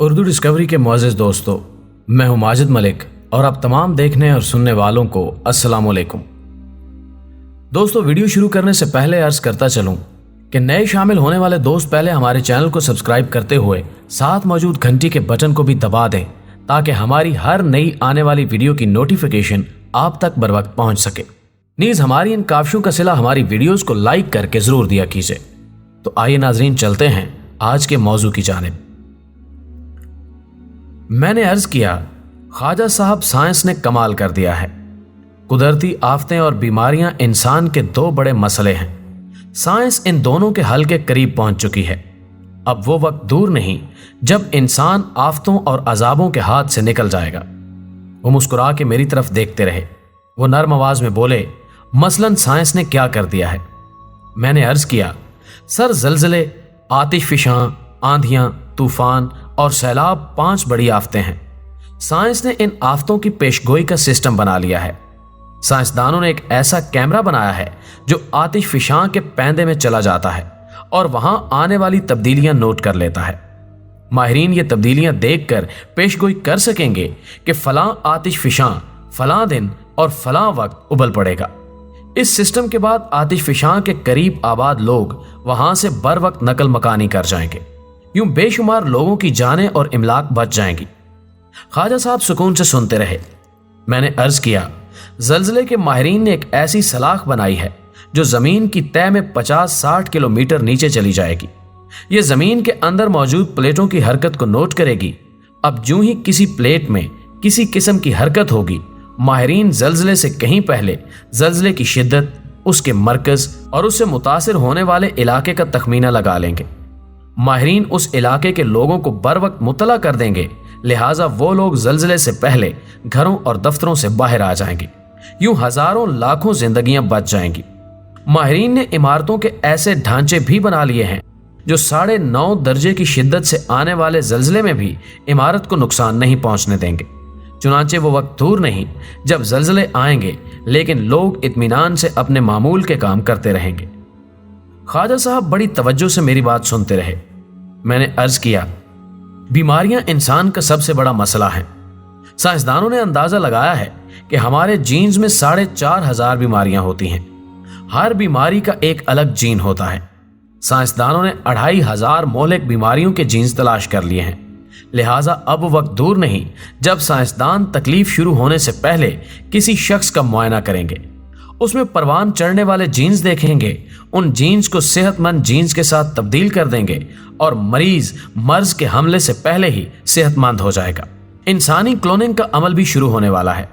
Urdu discovery के मुअज़्ज़िज़ दोस्तों, मैं हूं माजिद मलिक और आप तमाम देखने और सुनने वालों को अस्सलाम वालेकुम। दोस्तों, वीडियो शुरू करने से पहले अर्ज करता चलूं कि नए शामिल होने वाले दोस्त पहले हमारे चैनल को सब्सक्राइब करते हुए साथ मौजूद घंटी के बटन को भी दबा दें ताकि हमारी हर नई आने वाली वीडियो की नोटिफिकेशन आप तक बर वक्त पहुंच सके। नीज हमारी इन काविशों का सिला हमारी वीडियोस को लाइक करके जरूर दिया कीजिए। तो आइए नाजरीन, चलते हैं आज के मौजू की जानिब। मैंने अर्ज किया, ख्वाजा साहब, साइंस ने कमाल कर दिया है। कुदरती आफतें और बीमारियां इंसान के दो बड़े मसले हैं। साइंस इन दोनों के हल के करीब पहुंच चुकी है। अब वो वक्त दूर नहीं जब इंसान आफतों और अजाबों के हाथ से निकल जाएगा। वो मुस्कुरा के मेरी तरफ देखते रहे। वो नर्म आवाज में बोले, मसलन साइंस ने क्या कर दिया है? मैंने अर्ज किया, सर, जलजले, आतिशफिशां, आंधियां, तूफान और सैलाब 5 बड़ी आफतें हैं। साइंस ने इन आफतों की पेशगोई का सिस्टम बना लिया है। साइंसदानों ने एक ऐसा कैमरा बनाया है जो आतिशफिशां के पैंदे में चला जाता है और वहां आने वाली तब्दीलियां नोट कर लेता है। माहिरीन ये तब्दीलियां देखकर पेशगोई कर सकेंगे कि फलां आतिशफिशां फलां दिन और फलां वक्त उबल पड़ेगा। इस सिस्टम के बाद आतिशफिशां के करीब आबाद लोग वहां से बर वक्त नकल मकानी कर जाएंगे। यूं बेशुमार लोगों की जानें और इमलाक बच जाएंगी। ख्वाजा साहब सुकून से सुनते रहे। मैंने अर्ज किया, जलजले के माहिरीन ने एक ऐसी सलाख बनाई है जो जमीन की तह में 50-60 किलोमीटर नीचे चली जाएगी। यह जमीन के अंदर मौजूद प्लेटों की हरकत को नोट करेगी। अब जो ही किसी प्लेट में किसी किस्म की हरकत होगी, माहिरीन जलजले से कहीं पहले जलजले की शिद्दत, उसके मरकज और उससे मुतासिर होने वाले इलाके का तखमीना लगा लेंगे। माहिरीन उस इलाके के लोगों को बर वक्त मुतला कर देंगे, लिहाजा वो लोग जलजले से पहले घरों और दफ्तरों से बाहर आ जाएंगे। यूं हजारों लाखों जिंदगियां बच जाएंगी। माहिरीन ने इमारतों के ऐसे ढांचे भी बना लिए हैं जो 9.5 दर्जे की शिद्दत से आने वाले जलजले में भी इमारत को नुकसान नहीं पहुंचने देंगे। चुनांचे वो वक्त दूर नहीं जब जलजले आएंगे, लेकिन लोग इत्मीनान से अपने मामूल के काम करते रहेंगे। ख्वाजा साहब बड़ी तवज्जो से मेरी बात सुनते रहे। मैंने अर्ज किया, बीमारियां इंसान का सबसे बड़ा मसला है। साइंसदानों ने अंदाजा लगाया है कि हमारे जीन्स में 4,500 बीमारियां होती हैं। हर बीमारी का एक अलग जीन होता है। साइंसदानों ने 2,500 मौलिक बीमारियों के जीन्स तलाश कर लिए हैं। लिहाजा अब वक्त दूर नहीं जब साइंसदान तकलीफ शुरू होने से पहले किसी शख्स का मुआयना करेंगे, उसमें परवान चढ़ने वाले जीन्स देखेंगे, उन जीन्स को सेहतमंद जीन्स के साथ तब्दील कर देंगे और मरीज मर्ज के हमले से पहले ही सेहतमंद हो जाएगा। इंसानी क्लोनिंग का अमल भी शुरू होने वाला है।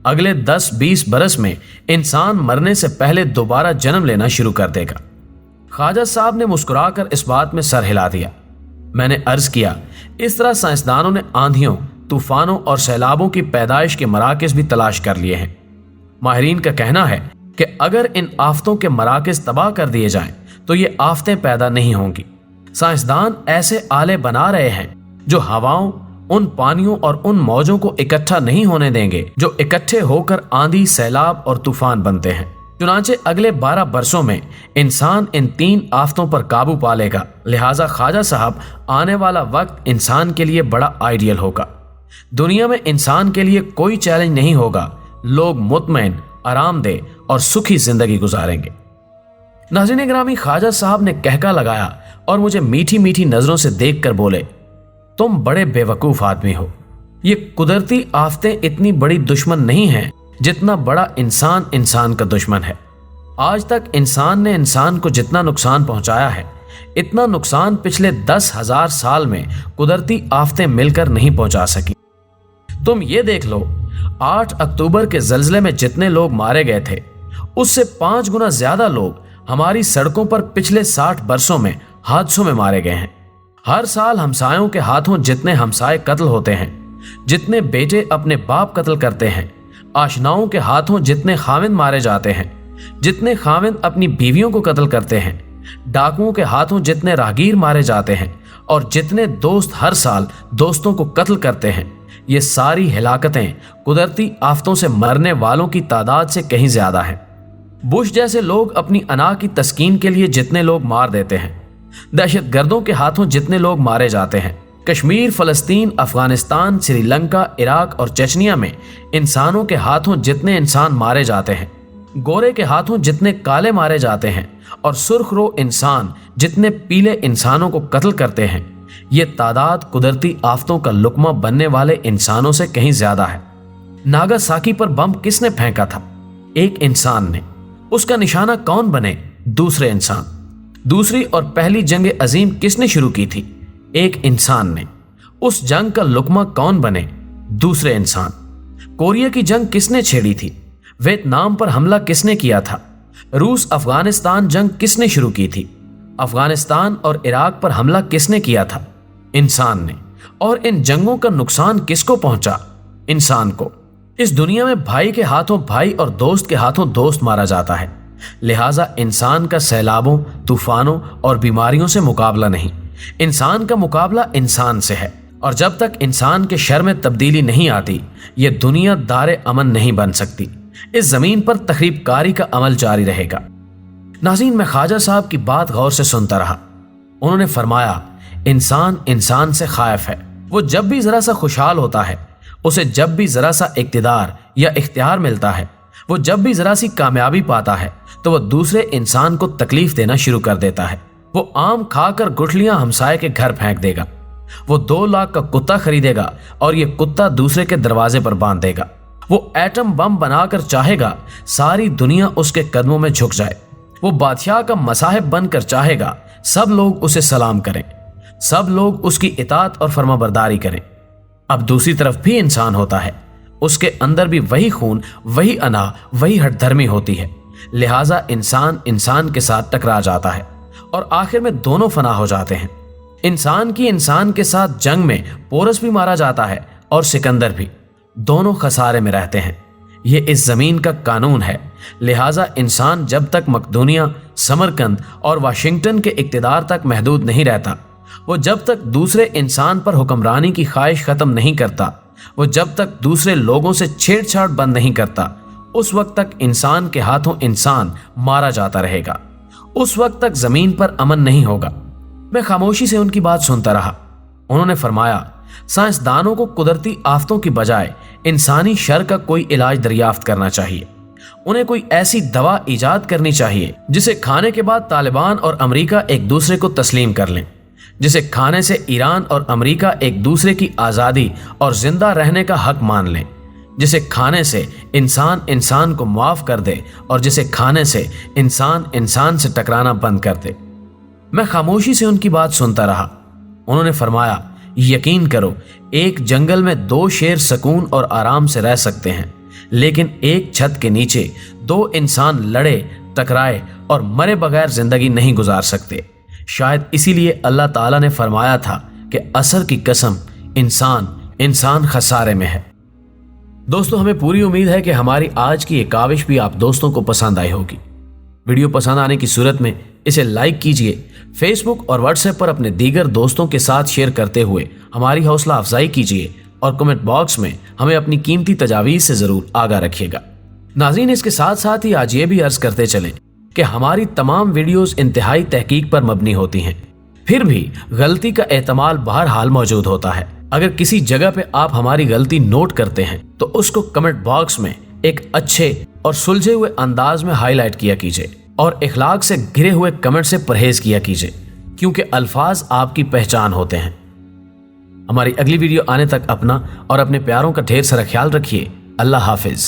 अगले 10-20 बरस में इंसान मरने से पहले दोबारा जन्म लेना शुरू कर देगा। ख्वाजा साहब ने मुस्कुराकर इस बात में सर हिला दिया। मैंने अर्ज किया, इस तरह साइंसदानों ने आंधियों, तूफानों और सैलाबों की पैदाइश के मराकज़ भी तलाश कर लिए हैं। माहिरीन का कहना है कि अगर इन आफतों के मराकज़ तबाह कर दिए जाएं तो ये आफतें पैदा नहीं होंगी। साइंसदान ऐसे आले बना रहे हैं जो हवाओं, उन पानियों और उन मौजों को इकट्ठा नहीं होने देंगे जो इकट्ठे होकर आंधी, सैलाब और तूफान बनते हैं। चुनांचे अगले 12 बरसों में इंसान इन 3 आफतों पर काबू पा लेगा। लिहाजा ख्वाजा साहब, आने वाला वक्त इंसान के लिए बड़ा आइडियल होगा। दुनिया में इंसान के लिए कोई चैलेंज नहीं होगा। लोग मुतमईन, आरामदेह और सुखी जिंदगी गुजारेंगे। नाज़रीन गिरामी, ख्वाजा साहब ने कहका लगाया और मुझे मीठी मीठी नजरों से देखकर बोले, तुम बड़े बेवकूफ आदमी हो। ये कुदरती आफतें इतनी बड़ी दुश्मन नहीं हैं जितना बड़ा इंसान इंसान का दुश्मन है। आज तक इंसान ने इंसान को जितना नुकसान पहुंचाया है, इतना नुकसान पिछले 10,000 साल में कुदरती आफतें मिलकर नहीं पहुंचा सकी। तुम ये देख लो, 8 अक्टूबर के जलजले में जितने लोग मारे गए थे, उससे 5 गुना ज्यादा लोग हमारी सड़कों पर पिछले 60 बरसों में हादसों में मारे गए हैं। हर साल हमसायों के हाथों जितने हमसाए कत्ल होते हैं, जितने बेटे अपने बाप कत्ल करते हैं, आशनाओं के हाथों जितने खाविंद मारे जाते हैं, जितने खाविंद अपनी बीवियों को कत्ल करते हैं, डाकुओं के हाथों जितने राहगीर मारे जाते हैं और जितने दोस्त हर साल दोस्तों को कत्ल करते हैं, ये सारी हिलाकतें कुदरती आफतों से मरने वालों की तादाद से कहीं ज्यादा हैं। बुश जैसे लोग अपनी अना की तस्कीन के लिए जितने लोग मार देते हैं, दहशतगर्दों के हाथों जितने लोग मारे जाते हैं, कश्मीर, फलस्तीन, अफगानिस्तान, श्रीलंका, इराक और चेचनिया में इंसानों के हाथों जितने इंसान मारे जाते हैं, गोरे के हाथों जितने काले मारे जाते हैं और सुर्खरो इंसान जितने पीले इंसानों को कत्ल करते हैं, ये तादाद कुदरती आफतों का लुकमा बनने वाले इंसानों से कहीं ज्यादा है। नागासाकी पर बम किसने फेंका था? एक इंसान ने। उसका निशाना कौन बने? दूसरे इंसान। दूसरी और पहली जंग अजीम किसने शुरू की थी? एक इंसान ने। उस जंग का लुकमा कौन बने? दूसरे इंसान। कोरिया की जंग किसने छेड़ी थी? वियतनाम पर हमला किसने किया था? रूस अफगानिस्तान जंग किसने शुरू की थी? अफगानिस्तान और इराक पर हमला किसने किया था? इंसान ने। और इन जंगों का नुकसान किसको पहुंचा? इंसान को। इस दुनिया में भाई के हाथों भाई और दोस्त के हाथों दोस्त मारा जाता है, लिहाजा इंसान का सैलाबों, तूफानों और बीमारियों से मुकाबला नहीं, इंसान का मुकाबला इंसान से है। और जब तक इंसान के शर में तब्दीली नहीं आती, ये दुनिया दारे अमन नहीं बन सकती। इस जमीन पर तखरीबकारी का अमल जारी रहेगा। नाज़रीन, मैं ख्वाजा साहब की बात गौर से सुनता रहा। उन्होंने फरमाया, इंसान इंसान से खायफ है। वो जब भी जरा सा खुशहाल होता है, उसे जब भी जरा सा इक्तिदार या इख्तियार मिलता है, वो जब भी जरा सी कामयाबी पाता है, तो वो दूसरे इंसान को तकलीफ देना शुरू कर देता है। वो आम खाकर गुठलियां हमसाये के घर फेंक देगा। वो 2 लाख का कुत्ता खरीदेगा और ये कुत्ता दूसरे के दरवाजे पर बांध देगा। वो एटम बम बनाकर चाहेगा सारी दुनिया उसके कदमों में झुक जाए। वो बादशाह का मसाहिब बनकर चाहेगा सब लोग उसे सलाम करें, सब लोग उसकी इताअत और फरमाबरदारी करें। अब दूसरी तरफ भी इंसान होता है, उसके अंदर भी वही खून, वही अना, वही हठधर्मी होती है। लिहाजा इंसान इंसान के साथ टकरा जाता है और आखिर में दोनों फना हो जाते हैं। इंसान की इंसान के साथ जंग में पोरस भी मारा जाता है और सिकंदर भी। दोनों खसारे में रहते हैं। ये इस जमीन का कानून है। लिहाजा इंसान जब तक मकदूनिया, समरकंद और वाशिंगटन के इक्तिदार तक महदूद नहीं रहता, वो जब तक दूसरे इंसान पर हुक्मरानी की ख्वाहिश खत्म नहीं करता, वो जब तक दूसरे लोगों से छेड़छाड़ बंद नहीं करता, उस वक्त तक इंसान के हाथों इंसान मारा जाता रहेगा। उस वक्त तक जमीन पर अमन नहीं होगा। मैं खामोशी से उनकी बात सुनता रहा। उन्होंने फरमाया, साइंसदानों को कुदरती आफतों की बजाय इंसानी शर का कोई इलाज दरियाफ्त करना चाहिए। उन्हें कोई ऐसी दवा इजाद करनी चाहिए जिसे खाने के बाद तालिबान और अमेरिका एक दूसरे को तस्लीम कर लें, जिसे खाने से ईरान और अमेरिका एक दूसरे की आज़ादी और जिंदा रहने का हक मान लें, जिसे खाने से इंसान इंसान को माफ़ कर दे और जिसे खाने से इंसान इंसान से टकराना बंद कर दे। मैं खामोशी से उनकी बात सुनता रहा। उन्होंने फरमाया, यकीन करो, एक जंगल में 2 शेर सुकून और आराम से रह सकते हैं, लेकिन एक छत के नीचे 2 इंसान लड़े, टकराए और मरे बगैर जिंदगी नहीं गुजार सकते। शायद इसीलिए अल्लाह ताला ने फरमाया था कि असर की कसम, इंसान इंसान खसारे में है। दोस्तों, हमें पूरी उम्मीद है कि हमारी आज की ये काविश भी आप दोस्तों को पसंद आई होगी। वीडियो पसंद आने की सूरत में इसे लाइक कीजिए। फेसबुक और व्हाट्सएप पर अपने दीगर दोस्तों के साथ शेयर करते हुए हमारी हौसला अफजाई कीजिए और कमेंट बॉक्स में हमें अपनी कीमती तजावीज़ से ज़रूर आगाह रखिएगा। नाज़रीन, इसके साथ साथ ही आज ये भी अर्ज करते चलें कि हमारी तमाम वीडियोस इंतहाई तहकीक पर मबनी होती हैं, फिर भी गलती का एहतमाल बहरहाल मौजूद होता है। अगर किसी जगह पे आप हमारी गलती नोट करते हैं तो उसको कमेंट बॉक्स में एक अच्छे और सुलझे हुए अंदाज में हाईलाइट किया कीजिए और इखलाक से घिरे हुए कमेंट से परहेज किया कीजिए, क्योंकि अल्फाज आपकी पहचान होते हैं। हमारी अगली वीडियो आने तक अपना और अपने प्यारों का ढेर सारा ख्याल रखिए। अल्लाह हाफिज।